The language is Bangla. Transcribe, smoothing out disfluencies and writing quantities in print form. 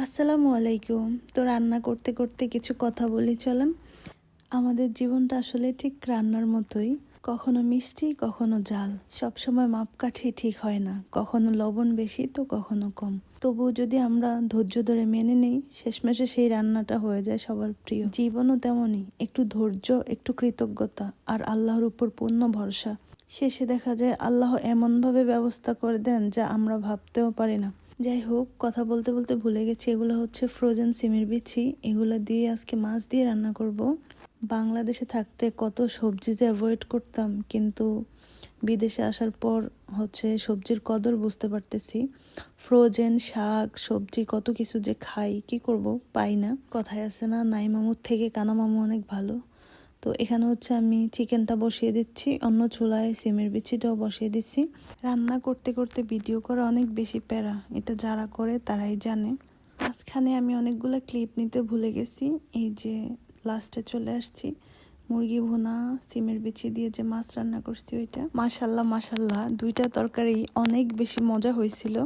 আসসালামু আলাইকুম। তো রান্না করতে করতে কিছু কথা বলি চলেন। আমাদের জীবনটা আসলে ঠিক রান্নার মতোই, কখনো মিষ্টি কখনো ঝাল, সবসময় মাপকাঠি ঠিক হয় না, কখনো লবণ বেশি তো কখনো কম। তবুও যদি আমরা ধৈর্য ধরে মেনে নেই, শেষমেশে সেই রান্নাটা হয়ে যায় সবার প্রিয়। জীবনও তেমনই, একটু ধৈর্য, একটু কৃতজ্ঞতা আর আল্লাহর উপর পূর্ণ ভরসা। শেষে দেখা যায় আল্লাহ এমনভাবে ব্যবস্থা করে দেন যা আমরা ভাবতেও পারি না। যাই হোক, কথা বলতে বলতে ভুলে গেছি, এগুলো হচ্ছে ফ্রোজেন সিমের বিচি। এগুলো দিয়ে আজকে মাছ দিয়ে রান্না করব। বাংলাদেশে থাকতে কত সবজি যে অ্যাভয়েড করতাম, কিন্তু বিদেশে আসার পর সবজির কদর বুঝতে পারতেছি। ফ্রোজেন শাক সবজি কত কিছু যে খাই, কি করব, পাই না। কথায় আছে না, নাই মামুর থেকে কানা মামু অনেক ভালো। তো এখানে আমি চিকেনটা বসিয়ে দিচ্ছি, অন্য চুলায় সিমের বিচিটাও বসিয়ে দিচ্ছি। রান্না করতে করতে ভিডিও করা অনেক বেশি প্যারা, এটা যারা করে তারাই জানে। মাঝখানে আমি অনেকগুলো ক্লিপ নিতে ভুলে গেছি। এই যে লাস্টে চলে আসছি, মুরগি ভুনা সিমের বিচি দিয়ে যে মাছ রান্না করছি ওইটা। মাশাল্লাহ মাশাল্লাহ, দুইটা তরকারি অনেক বেশি মজা হয়েছিল।